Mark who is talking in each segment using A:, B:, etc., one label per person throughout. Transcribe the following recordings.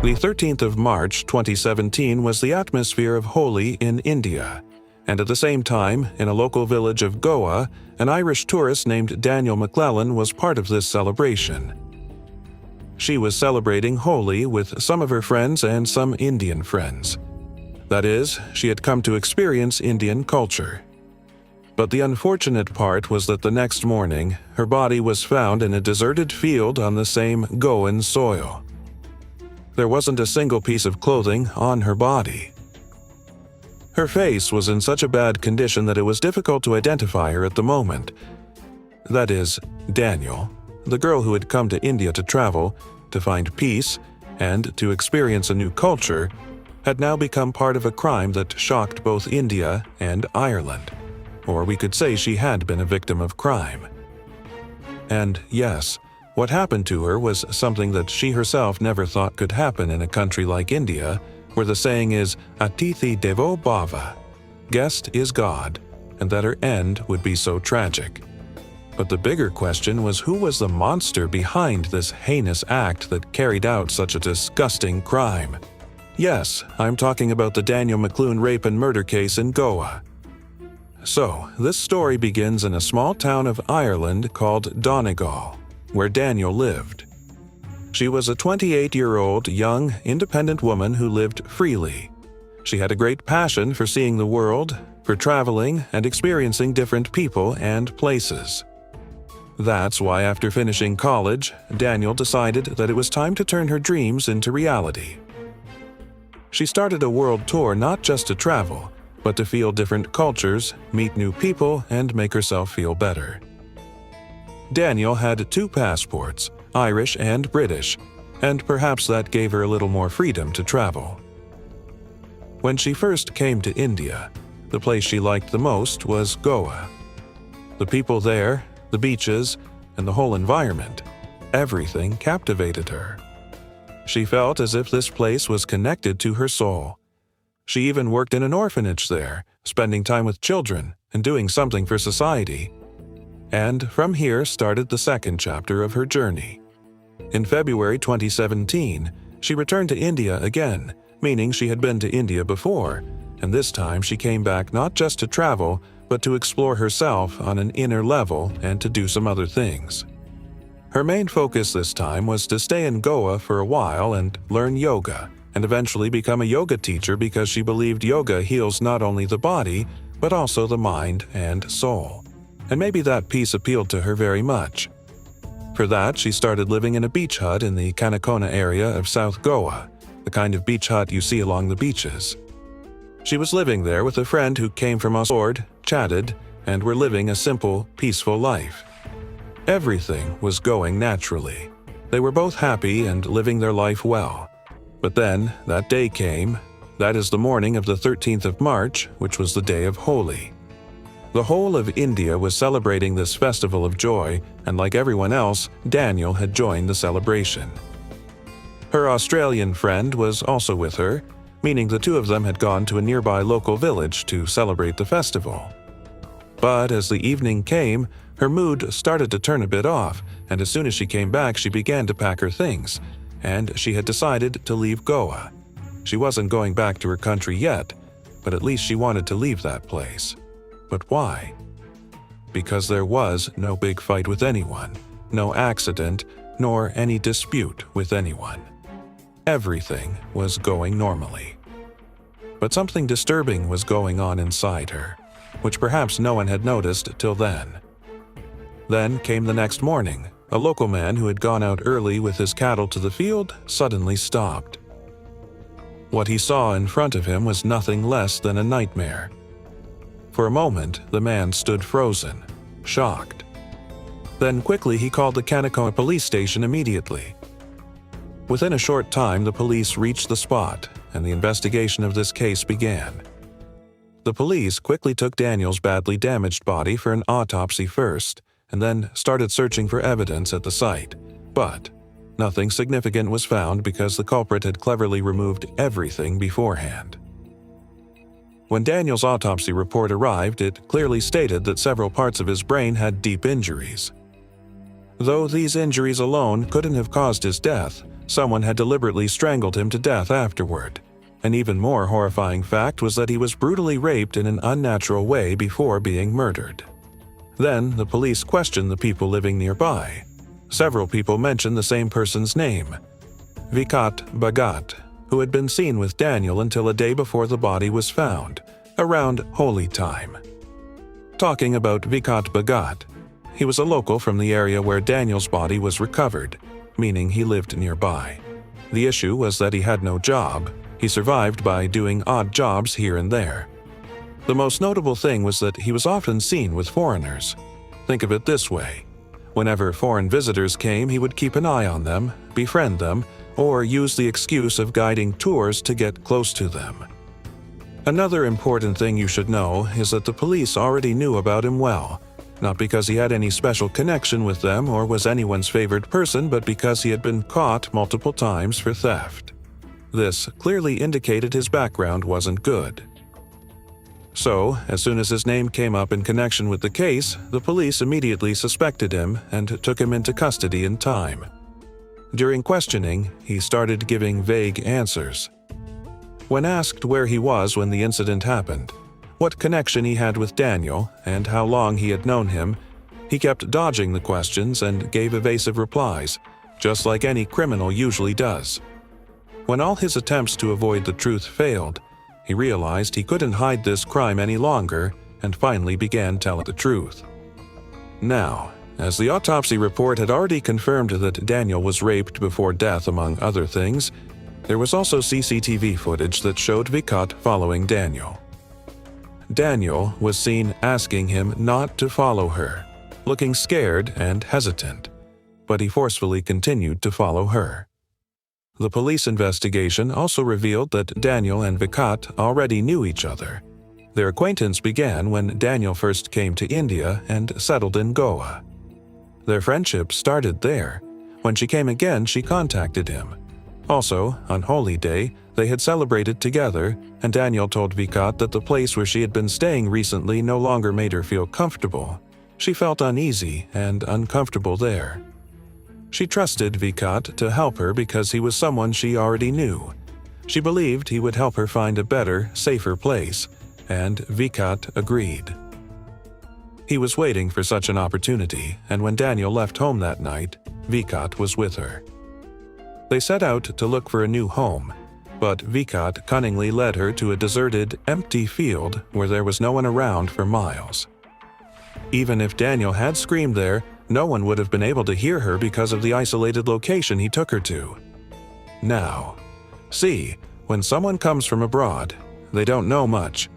A: The 13th of March 2017 was the atmosphere of Holi in India, and at the same time, in a local village of Goa, an Irish tourist named Danielle McLaughlin was part of this celebration. She was celebrating Holi with some of her friends and some Indian friends. That is, she had come to experience Indian culture. But the unfortunate part was that the next morning, her body was found in a deserted field on the same Goan soil. There wasn't a single piece of clothing on her body. Her face was in such a bad condition that it was difficult to identify her at the moment. That is, Danielle, the girl who had come to India to travel, to find peace, and to experience a new culture, had now become part of a crime that shocked both India and Ireland. Or we could say she had been a victim of crime. And yes, what happened to her was something that she herself never thought could happen in a country like India, where the saying is Atithi Devo Bhava, guest is God, and that her end would be so tragic. But the bigger question was, who was the monster behind this heinous act that carried out such a disgusting crime? Yes, I'm talking about the Danielle McLaughlin rape and murder case in Goa. So, this story begins in a small town of Ireland called Donegal, where Danielle lived. She was a 28-year-old, young, independent woman who lived freely. She had a great passion for seeing the world, for traveling and experiencing different people and places. That's why after finishing college, Danielle decided that it was time to turn her dreams into reality. She started a world tour not just to travel, but to feel different cultures, meet new people, and make herself feel better. Danielle had 2 passports, Irish and British, and perhaps that gave her a little more freedom to travel. When she first came to India, the place she liked the most was Goa. The people there, the beaches, and the whole environment, everything captivated her. She felt as if this place was connected to her soul. She even worked in an orphanage there, spending time with children and doing something for society. And from here started the second chapter of her journey. In February 2017, she returned to India again, meaning she had been to India before, and this time she came back not just to travel, but to explore herself on an inner level and to do some other things. Her main focus this time was to stay in Goa for a while and learn yoga, and eventually become a yoga teacher because she believed yoga heals not only the body, but also the mind and soul. And maybe that piece appealed to her very much. For that, she started living in a beach hut in the Kanakona area of South Goa, the kind of beach hut you see along the beaches. She was living there with a friend who came from Australia, chatted, and were living a simple, peaceful life. Everything was going naturally. They were both happy and living their life well. But then, that day came. That is the morning of the 13th of March, which was the day of Holi. The whole of India was celebrating this festival of joy, and like everyone else, Danielle had joined the celebration. Her Australian friend was also with her, meaning the 2 of them had gone to a nearby local village to celebrate the festival. But as the evening came, her mood started to turn a bit off, and as soon as she came back, she began to pack her things, and she had decided to leave Goa. She wasn't going back to her country yet, but at least she wanted to leave that place. But why? Because there was no big fight with anyone, no accident, nor any dispute with anyone. Everything was going normally. But something disturbing was going on inside her, which perhaps no one had noticed till then. Then came the next morning. A local man who had gone out early with his cattle to the field suddenly stopped. What he saw in front of him was nothing less than a nightmare. For a moment, the man stood frozen, shocked. Then quickly he called the Kanakona police station immediately. Within a short time, the police reached the spot, and the investigation of this case began. The police quickly took Danielle's badly damaged body for an autopsy first, and then started searching for evidence at the site. But nothing significant was found because the culprit had cleverly removed everything beforehand. When Danielle's autopsy report arrived, it clearly stated that several parts of his brain had deep injuries. Though these injuries alone couldn't have caused his death, Someone had deliberately strangled him to death afterward. An even more horrifying fact was that he was brutally raped in an unnatural way before being murdered. Then, the police questioned the people living nearby. Several people mentioned the same person's name, Vikat Bhagat, who had been seen with Daniel until a day before the body was found, around holy time. Talking about Vikat Bhagat, he was a local from the area where Daniel's body was recovered, meaning he lived nearby. The issue was that he had no job. He survived by doing odd jobs here and there. The most notable thing was that he was often seen with foreigners. Think of it this way. Whenever foreign visitors came, he would keep an eye on them, befriend them, or use the excuse of guiding tours to get close to them. Another important thing you should know is that the police already knew about him well, not because he had any special connection with them or was anyone's favored person, but because he had been caught multiple times for theft. This clearly indicated his background wasn't good. So, as soon as his name came up in connection with the case, the police immediately suspected him and took him into custody in time. During questioning, he started giving vague answers. When asked where he was when the incident happened, what connection he had with Daniel, and how long he had known him, he kept dodging the questions and gave evasive replies, just like any criminal usually does. When all his attempts to avoid the truth failed, he realized he couldn't hide this crime any longer and finally began telling the truth. Now, as the autopsy report had already confirmed that Daniel was raped before death among other things, there was also CCTV footage that showed Vikat following Daniel. Daniel was seen asking him not to follow her, looking scared and hesitant, but he forcefully continued to follow her. The police investigation also revealed that Daniel and Vikat already knew each other. Their acquaintance began when Daniel first came to India and settled in Goa. Their friendship started there. When she came again, she contacted him. Also, on Holy Day, they had celebrated together, and Daniel told Vikat that the place where she had been staying recently no longer made her feel comfortable. She felt uneasy and uncomfortable there. She trusted Vikat to help her because he was someone she already knew. She believed he would help her find a better, safer place, and Vikat agreed. He was waiting for such an opportunity, and when Daniel left home that night, Vikat was with her. They set out to look for a new home, but Vikat cunningly led her to a deserted, empty field where there was no one around for miles. Even if Daniel had screamed there, no one would have been able to hear her because of the isolated location he took her to. Now, see, when someone comes from abroad, they don't know much.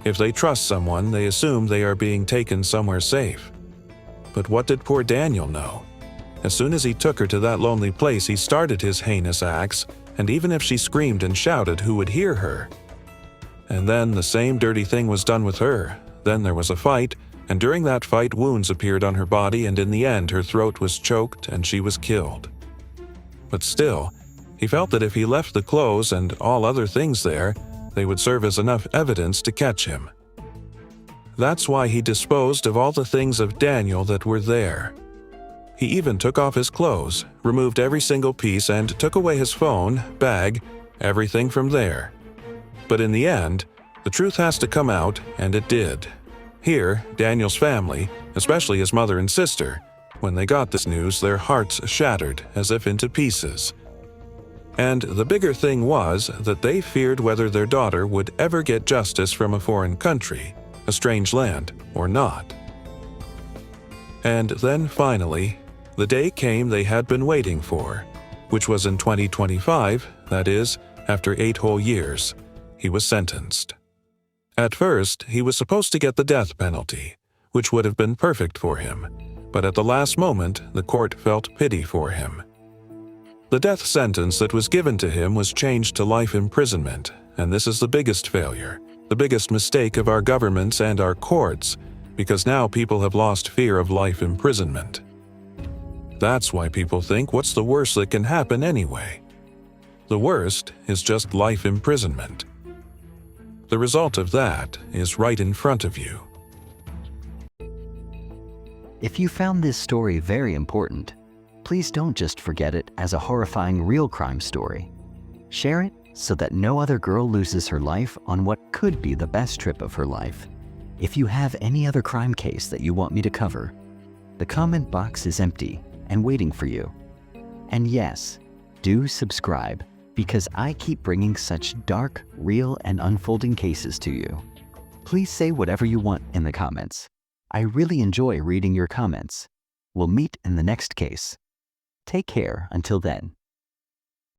A: If they trust someone, they assume they are being taken somewhere safe. But what did poor Daniel know? As soon as he took her to that lonely place, he started his heinous acts, and even if she screamed and shouted, who would hear her? And then the same dirty thing was done with her. Then there was a fight, and during that fight wounds appeared on her body, and in the end her throat was choked and she was killed. But still, he felt that if he left the clothes and all other things there, they would serve as enough evidence to catch him. That's why he disposed of all the things of Daniel that were there. He even took off his clothes, removed every single piece, and took away his phone, bag, everything from there. But in the end, the truth has to come out, and it did. Here, Daniel's family, especially his mother and sister, when they got this news, their hearts shattered as if into pieces. And the bigger thing was that they feared whether their daughter would ever get justice from a foreign country, a strange land, or not. And then finally, the day came they had been waiting for, which was in 2025, that is, after 8 whole years, he was sentenced. At first, he was supposed to get the death penalty, which would have been perfect for him, but at the last moment, the court felt pity for him. The death sentence that was given to him was changed to life imprisonment, and this is the biggest failure, the biggest mistake of our governments and our courts, because now people have lost fear of life imprisonment. That's why people think, what's the worst that can happen anyway? The worst is just life imprisonment. The result of that is right in front of you.
B: If you found this story very important, Please don't just forget it as a horrifying real crime story. Share it so that no other girl loses her life on what could be the best trip of her life. If you have any other crime case that you want me to cover, the comment box is empty and waiting for you. And yes, do subscribe because I keep bringing such dark, real, and unfolding cases to you. Please say whatever you want in the comments. I really enjoy reading your comments. We'll meet in the next case. Take care until then.